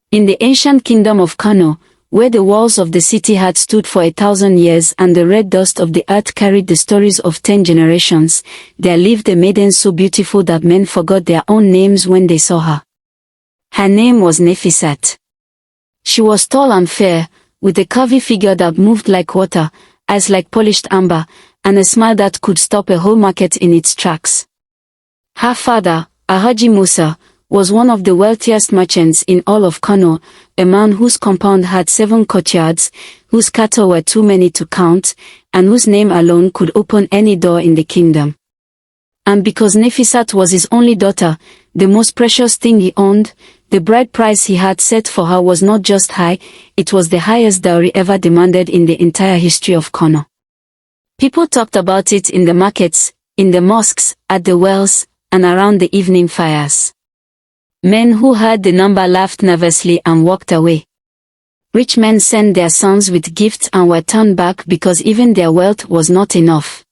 In the ancient kingdom of Kano, where the walls of the city had stood for 1,000 years and the red dust of the earth carried the stories of 10 generations, there lived a maiden so beautiful that men forgot their own names when they saw her. Her name was Nafisat. She was tall and fair, with a curvy figure that moved like water, eyes like polished amber, and a smile that could stop a whole market in its tracks. Her father, Alhaji Musa, was one of the wealthiest merchants in all of Kano, a man whose compound had 7 courtyards, whose cattle were too many to count, and whose name alone could open any door in the kingdom. And because Nafisat was his only daughter, the most precious thing he owned, the bride price he had set for her was not just high, it was the highest dowry ever demanded in the entire history of Kano. People talked about it in the markets, in the mosques, at the wells, and around the evening fires. Men who heard the number laughed nervously and walked away. Rich men sent their sons with gifts and were turned back because even their wealth was not enough.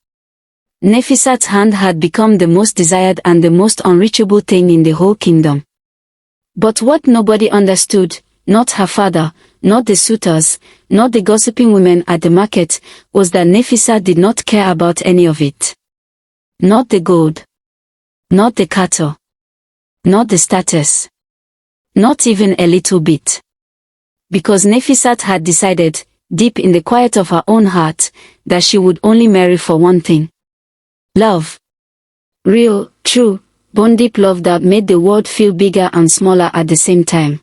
Nafisat's hand had become the most desired and the most unreachable thing in the whole kingdom. But what nobody understood, not her father, not the suitors, not the gossiping women at the market, was that Nafisat did not care about any of it. Not the gold. Not the cattle. Not the status. Not even a little bit. Because Nafisat had decided, deep in the quiet of her own heart, that she would only marry for one thing. Love. Real, true, bone-deep love that made the world feel bigger and smaller at the same time.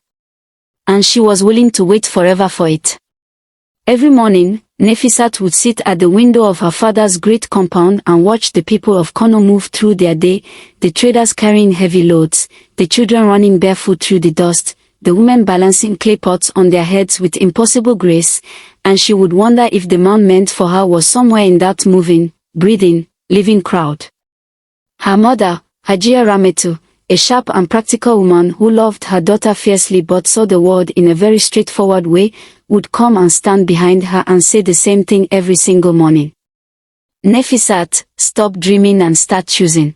And she was willing to wait forever for it. Every morning, Nafisat would sit at the window of her father's great compound and watch the people of Kano move through their day, the traders carrying heavy loads, the children running barefoot through the dust, the women balancing clay pots on their heads with impossible grace, and she would wonder if the man meant for her was somewhere in that moving, breathing, living crowd. Her mother, Hajia Rametu, a sharp and practical woman who loved her daughter fiercely but saw the world in a very straightforward way, would come and stand behind her and say the same thing every single morning. Nafisat, stop dreaming and start choosing.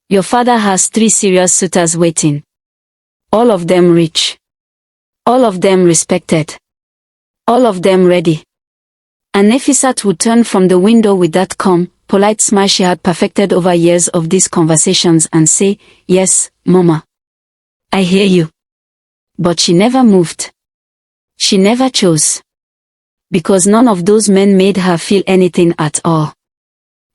Your father has 3 serious suitors waiting. All of them rich. All of them respected. All of them ready. And Nafisat would turn from the window with that calm, polite smile she had perfected over years of these conversations and say, "Yes, Mama. I hear you." But she never moved. She never chose. Because none of those men made her feel anything at all.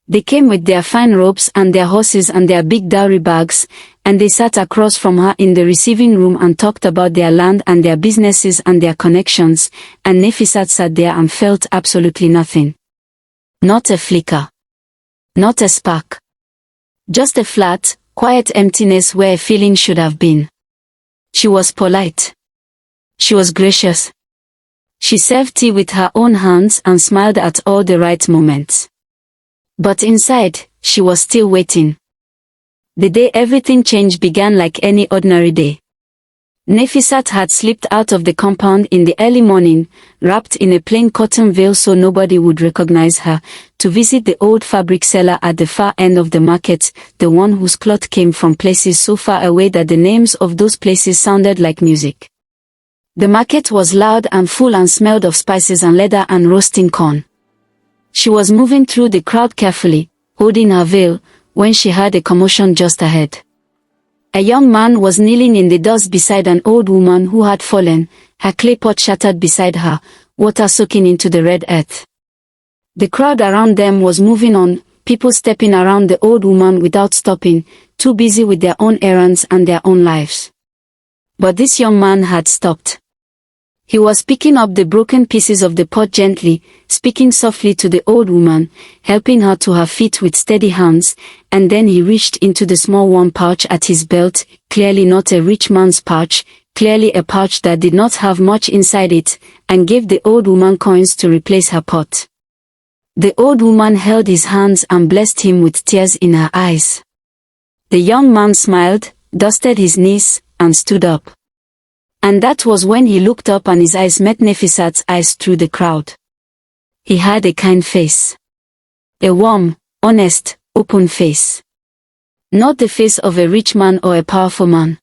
They came with their fine robes and their horses and their big dowry bags, and they sat across from her in the receiving room and talked about their land and their businesses and their connections, and Nafisat sat there and felt absolutely nothing. Not a flicker. Not a spark. Just a flat, quiet emptiness where a feeling should have been. She was polite. She was gracious. She served tea with her own hands and smiled at all the right moments. But inside, she was still waiting. The day everything changed began like any ordinary day. Nafisat had slipped out of the compound in the early morning, wrapped in a plain cotton veil so nobody would recognize her, to visit the old fabric seller at the far end of the market, the one whose cloth came from places so far away that the names of those places sounded like music. The market was loud and full and smelled of spices and leather and roasting corn. She was moving through the crowd carefully, holding her veil, when she heard a commotion just ahead. A young man was kneeling in the dust beside an old woman who had fallen, her clay pot shattered beside her, water soaking into the red earth. The crowd around them was moving on, people stepping around the old woman without stopping, too busy with their own errands and their own lives. But this young man had stopped. He was picking up the broken pieces of the pot gently, speaking softly to the old woman, helping her to her feet with steady hands, and then he reached into the small worn pouch at his belt, clearly not a rich man's pouch, clearly a pouch that did not have much inside it, and gave the old woman coins to replace her pot. The old woman held his hands and blessed him with tears in her eyes. The young man smiled, dusted his knees, and stood up. And that was when he looked up and his eyes met Nafisat's eyes through the crowd. He had a kind face. A warm, honest, open face. Not the face of a rich man or a powerful man.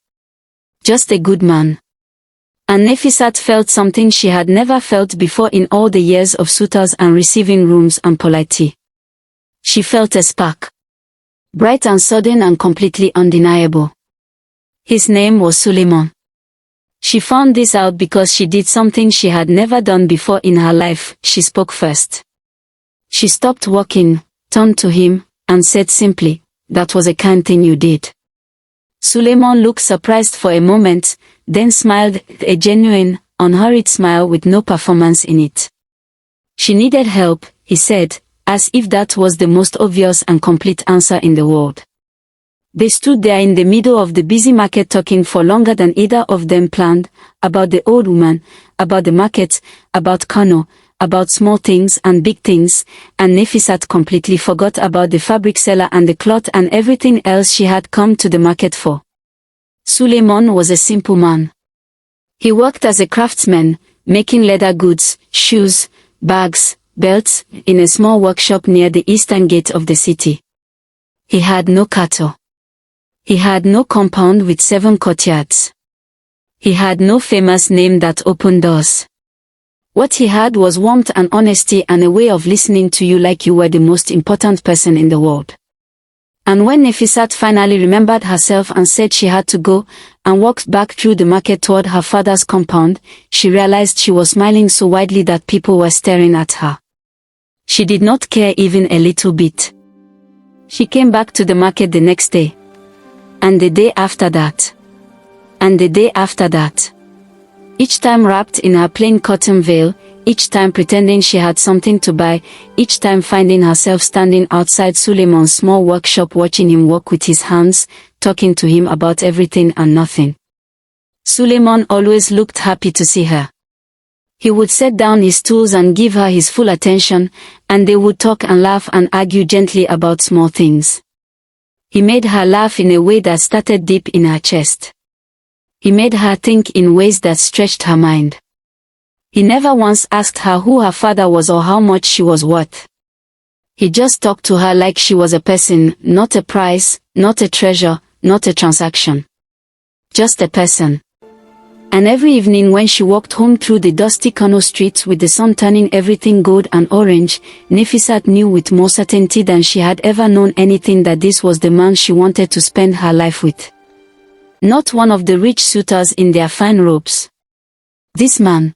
Just a good man. And Nafisat felt something she had never felt before in all the years of suitors and receiving rooms and polity. She felt a spark. Bright and sudden and completely undeniable. His name was Suleiman. She found this out because she did something she had never done before in her life. She spoke first. She stopped walking, turned to him, and said simply, "That was a kind thing you did." Suleiman looked surprised for a moment, then smiled, a genuine, unhurried smile with no performance in it. "She needed help," he said, as if that was the most obvious and complete answer in the world. They stood there in the middle of the busy market talking for longer than either of them planned, about the old woman, about the market, about Kano, about small things and big things, and Nafisat completely forgot about the fabric seller and the cloth and everything else she had come to the market for. Suleiman was a simple man. He worked as a craftsman, making leather goods, shoes, bags, belts, in a small workshop near the eastern gate of the city. He had no cattle. He had no compound with 7 courtyards. He had no famous name that opened doors. What he had was warmth and honesty and a way of listening to you like you were the most important person in the world. And when Nafisat finally remembered herself and said she had to go, and walked back through the market toward her father's compound, she realized she was smiling so widely that people were staring at her. She did not care even a little bit. She came back to the market the next day. And the day after that. And the day after that. Each time wrapped in her plain cotton veil, each time pretending she had something to buy, each time finding herself standing outside Suleiman's small workshop watching him work with his hands, talking to him about everything and nothing. Suleiman always looked happy to see her. He would set down his tools and give her his full attention, and they would talk and laugh and argue gently about small things. He made her laugh in a way that started deep in her chest. He made her think in ways that stretched her mind. He never once asked her who her father was or how much she was worth. He just talked to her like she was a person, not a prize, not a treasure, not a transaction. Just a person. And every evening when she walked home through the dusty Kano streets with the sun turning everything gold and orange, Nafisat knew with more certainty than she had ever known anything that this was the man she wanted to spend her life with. Not one of the rich suitors in their fine robes. This man.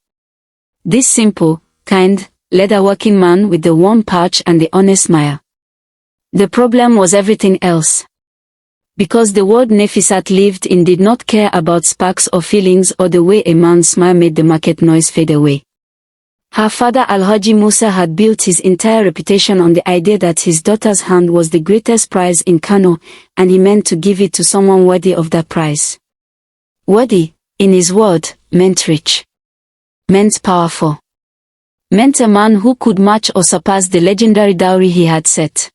This simple, kind, leather-working man with the warm pouch and the honest smile. The problem was everything else. Because the world Nafisat lived in did not care about sparks or feelings or the way a man's smile made the market noise fade away. Her father Alhaji Musa had built his entire reputation on the idea that his daughter's hand was the greatest prize in Kano, and he meant to give it to someone worthy of that prize. Worthy, in his word, meant rich. Meant powerful. Meant a man who could match or surpass the legendary dowry he had set.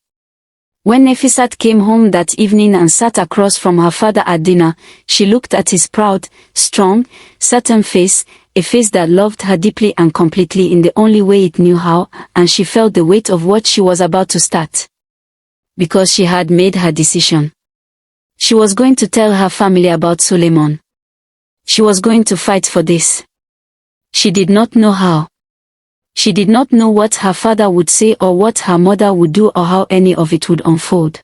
When Nafisat came home that evening and sat across from her father at dinner, she looked at his proud, strong, certain face, a face that loved her deeply and completely in the only way it knew how, and she felt the weight of what she was about to start. Because she had made her decision. She was going to tell her family about Suleiman. She was going to fight for this. She did not know how. She did not know what her father would say or what her mother would do or how any of it would unfold.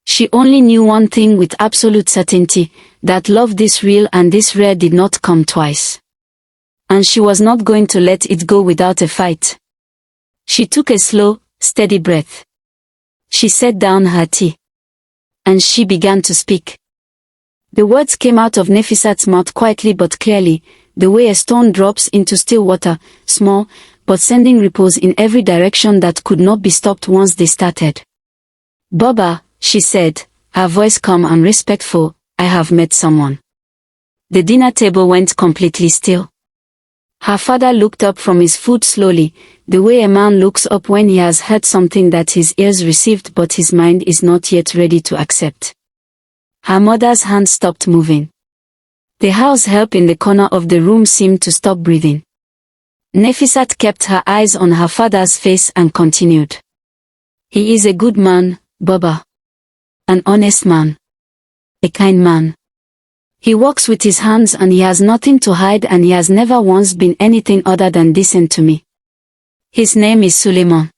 She only knew one thing with absolute certainty, that love this real and this rare did not come twice. And she was not going to let it go without a fight. She took a slow, steady breath. She set down her tea. And she began to speak. The words came out of Nafisat's mouth quietly but clearly, the way a stone drops into still water, small, but sending ripples in every direction that could not be stopped once they started. "Baba," she said, her voice calm and respectful, "I have met someone." The dinner table went completely still. Her father looked up from his food slowly, the way a man looks up when he has heard something that his ears received but his mind is not yet ready to accept. Her mother's hand stopped moving. The house help in the corner of the room seemed to stop breathing. Nafisat kept her eyes on her father's face and continued. "He is a good man, Baba. An honest man. A kind man. He walks with his hands and he has nothing to hide and he has never once been anything other than decent to me. His name is Suleiman.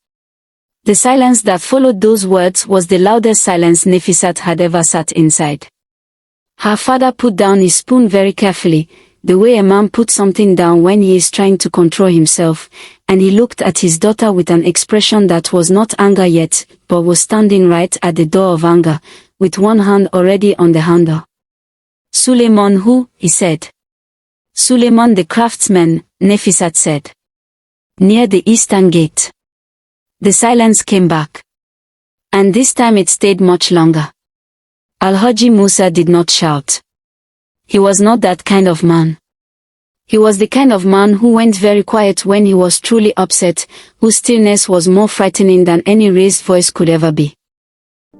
The silence that followed those words was the loudest silence Nafisat had ever sat inside. Her father put down his spoon very carefully, the way a man puts something down when he is trying to control himself, and he looked at his daughter with an expression that was not anger yet, but was standing right at the door of anger, with one hand already on the handle. Suleiman who? He said. Suleiman the craftsman, Nafisat said. Near the eastern gate. The silence came back. And this time it stayed much longer. Al-Haji Musa did not shout. He was not that kind of man. He was the kind of man who went very quiet when he was truly upset, whose stillness was more frightening than any raised voice could ever be.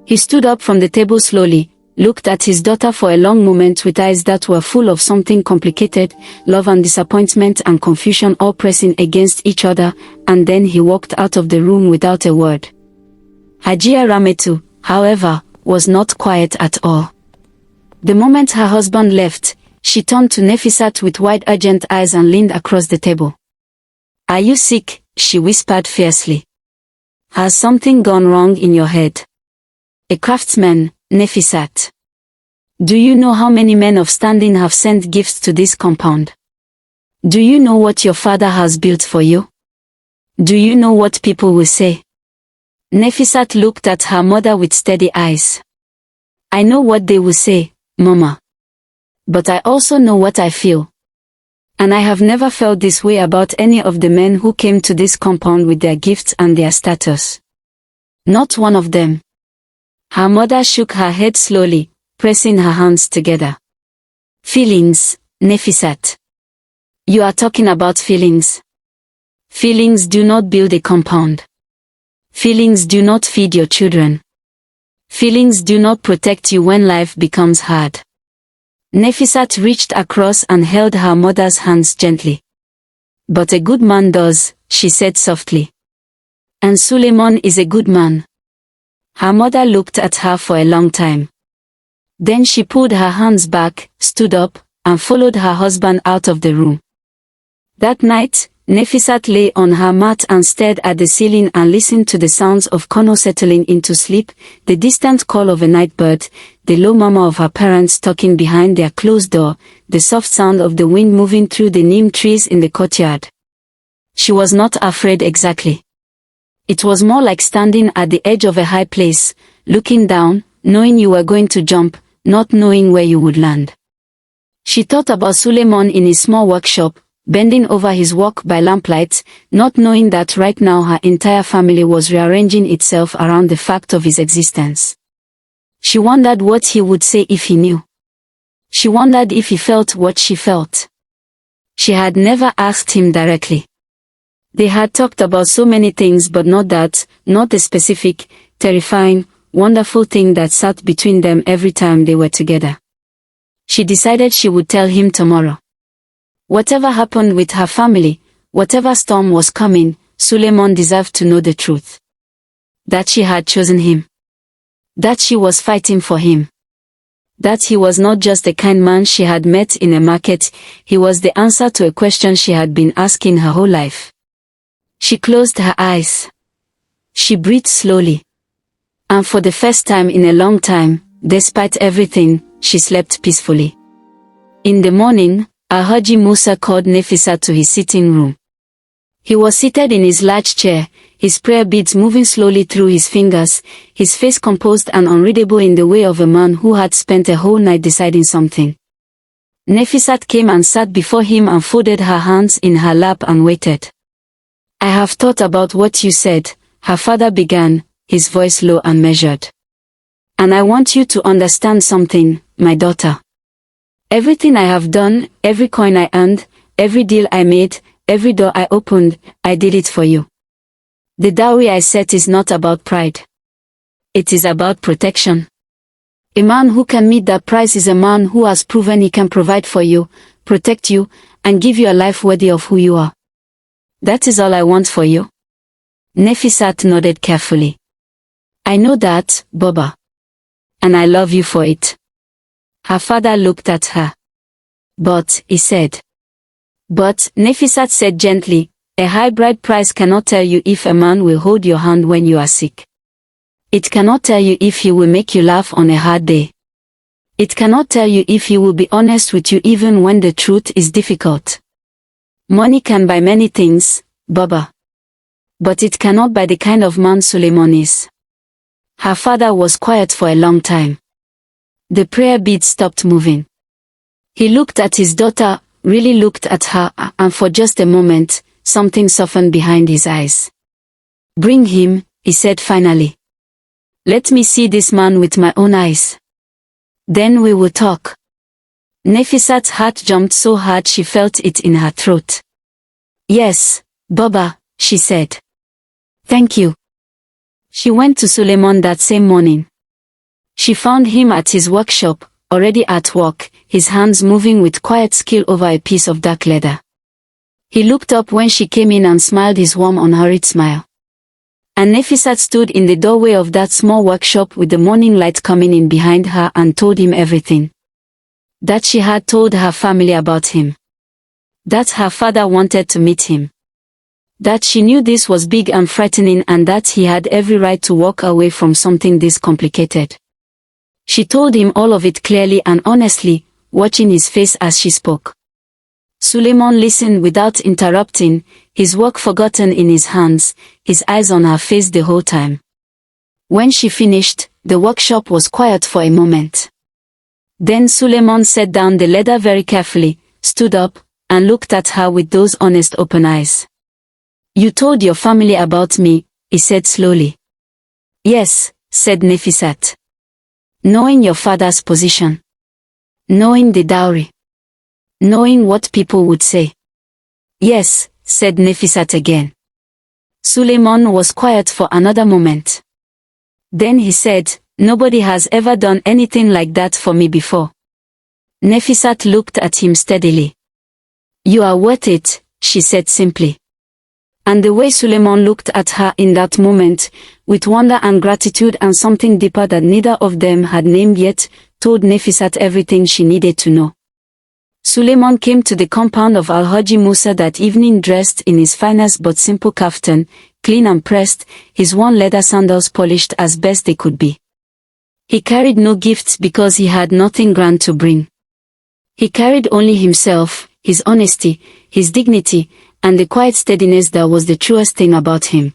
He stood up from the table slowly, looked at his daughter for a long moment with eyes that were full of something complicated, love and disappointment and confusion all pressing against each other, and then he walked out of the room without a word. Hajia Rametu, however, was not quiet at all. The moment her husband left, she turned to Nafisat with wide urgent eyes and leaned across the table. "Are you sick?" she whispered fiercely. "Has something gone wrong in your head?" A craftsman, Nafisat. Do you know how many men of standing have sent gifts to this compound? Do you know what your father has built for you? Do you know what people will say? Nafisat looked at her mother with steady eyes. "I know what they will say, Mama. But I also know what I feel. And I have never felt this way about any of the men who came to this compound with their gifts and their status. Not one of them." Her mother shook her head slowly, pressing her hands together. "Feelings, Nafisat. You are talking about feelings. Feelings do not build a compound. Feelings do not feed your children. Feelings do not protect you when life becomes hard." Nafisat reached across and held her mother's hands gently. "But a good man does," she said softly. "And Suleiman is a good man." Her mother looked at her for a long time. Then she pulled her hands back, stood up, and followed her husband out of the room. That night, Nafisat lay on her mat and stared at the ceiling and listened to the sounds of Kono settling into sleep, the distant call of a night bird, the low murmur of her parents talking behind their closed door, the soft sound of the wind moving through the neem trees in the courtyard. She was not afraid exactly. It was more like standing at the edge of a high place, looking down, knowing you were going to jump, not knowing where you would land. She thought about Suleiman in his small workshop, bending over his work by lamplight, not knowing that right now her entire family was rearranging itself around the fact of his existence. She wondered what he would say if he knew. She wondered if he felt what she felt. She had never asked him directly. They had talked about so many things but not that, not the specific, terrifying, wonderful thing that sat between them every time they were together. She decided she would tell him tomorrow. Whatever happened with her family, whatever storm was coming, Suleiman deserved to know the truth. That she had chosen him. That she was fighting for him. That he was not just a kind man she had met in a market, he was the answer to a question she had been asking her whole life. She closed her eyes. She breathed slowly. And for the first time in a long time, despite everything, she slept peacefully. In the morning, Al-Haji Musa called Nafisat to his sitting room. He was seated in his large chair, his prayer beads moving slowly through his fingers, his face composed and unreadable in the way of a man who had spent a whole night deciding something. Nafisat came and sat before him and folded her hands in her lap and waited. "I have thought about what you said," her father began, his voice low and measured. "And I want you to understand something, my daughter. Everything I have done, every coin I earned, every deal I made, every door I opened, I did it for you. The dowry I set is not about pride. It is about protection. A man who can meet that price is a man who has proven he can provide for you, protect you, and give you a life worthy of who you are. That is all I want for you." Nafisat nodded carefully. "I know that, Baba. And I love you for it. Her father looked at her. But, he said. But, Nafisat said gently, a high bride price cannot tell you if a man will hold your hand when you are sick. It cannot tell you if he will make you laugh on a hard day. It cannot tell you if he will be honest with you even when the truth is difficult. Money can buy many things, Baba. But it cannot buy the kind of man Suleiman is. Her father was quiet for a long time. The prayer beads stopped moving. He looked at his daughter, really looked at her, and for just a moment, something softened behind his eyes. Bring him, he said finally. Let me see this man with my own eyes. Then we will talk. Nafisat's heart jumped so hard she felt it in her throat. Yes, Baba, she said. Thank you. She went to Suleiman that same morning. She found him at his workshop, already at work, his hands moving with quiet skill over a piece of dark leather. He looked up when she came in and smiled his warm unhurried smile. And Nafisat stood in the doorway of that small workshop with the morning light coming in behind her and told him everything. That she had told her family about him. That her father wanted to meet him. That she knew this was big and frightening and that he had every right to walk away from something this complicated. She told him all of it clearly and honestly, watching his face as she spoke. Suleiman listened without interrupting, his work forgotten in his hands, his eyes on her face the whole time. When she finished, the workshop was quiet for a moment. Then Suleiman set down the leather very carefully, stood up, and looked at her with those honest open eyes. You told your family about me, he said slowly. Yes, said Nafisat. Knowing your father's position. Knowing the dowry. Knowing what people would say. Yes, said Nafisat again. Suleiman was quiet for another moment. Then he said, nobody has ever done anything like that for me before. Nafisat looked at him steadily. You are worth it, she said simply. And the way Suleiman looked at her in that moment, with wonder and gratitude and something deeper that neither of them had named yet, told Nafisat everything she needed to know. Suleiman came to the compound of Al-Haji Musa that evening dressed in his finest but simple kaftan, clean and pressed, his worn leather sandals polished as best they could be. He carried no gifts because he had nothing grand to bring. He carried only himself, his honesty, his dignity, and the quiet steadiness that was the truest thing about him.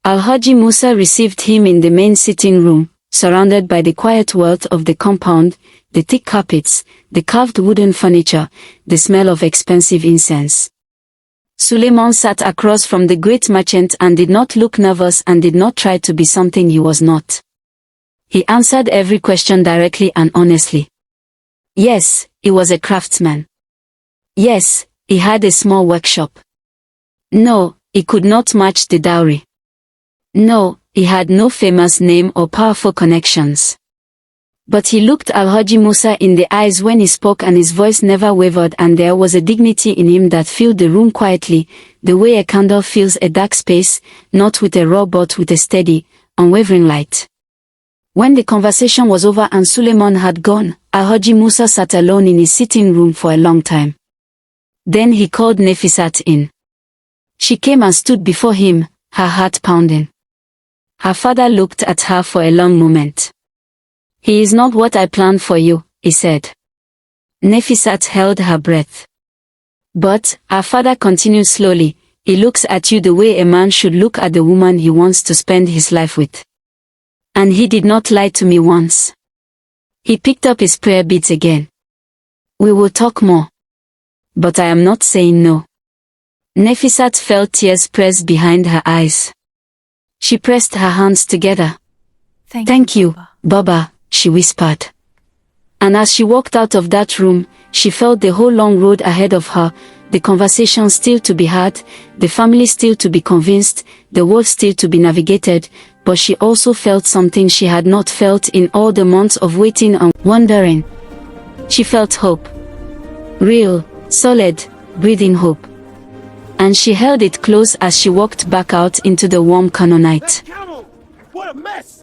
Al-Haji Musa received him in the main sitting room, surrounded by the quiet wealth of the compound, the thick carpets, the carved wooden furniture, the smell of expensive incense. Suleiman sat across from the great merchant and did not look nervous and did not try to be something he was not. He answered every question directly and honestly. Yes, he was a craftsman. Yes, he had a small workshop. No, he could not match the dowry. No, he had no famous name or powerful connections. But he looked Al-Haji Musa in the eyes when he spoke and his voice never wavered and there was a dignity in him that filled the room quietly, the way a candle fills a dark space, not with a raw but with a steady, unwavering light. When the conversation was over and Suleiman had gone, Al-Haji Musa sat alone in his sitting room for a long time. Then he called Nafisat in. She came and stood before him, her heart pounding. Her father looked at her for a long moment. He is not what I planned for you, he said. Nafisat held her breath. But, her father continued slowly, he looks at you the way a man should look at the woman he wants to spend his life with. And he did not lie to me once. He picked up his prayer beads again. We will talk more. But I am not saying no. Nafisat felt tears pressed behind her eyes. She pressed her hands together. Thank you, Baba, she whispered. And as she walked out of that room, she felt the whole long road ahead of her, the conversation still to be had, the family still to be convinced, the world still to be navigated, but she also felt something she had not felt in all the months of waiting and wondering. She felt hope. Real, solid, breathing hope. And she held it close as she walked back out into the warm Kano night. What a mess!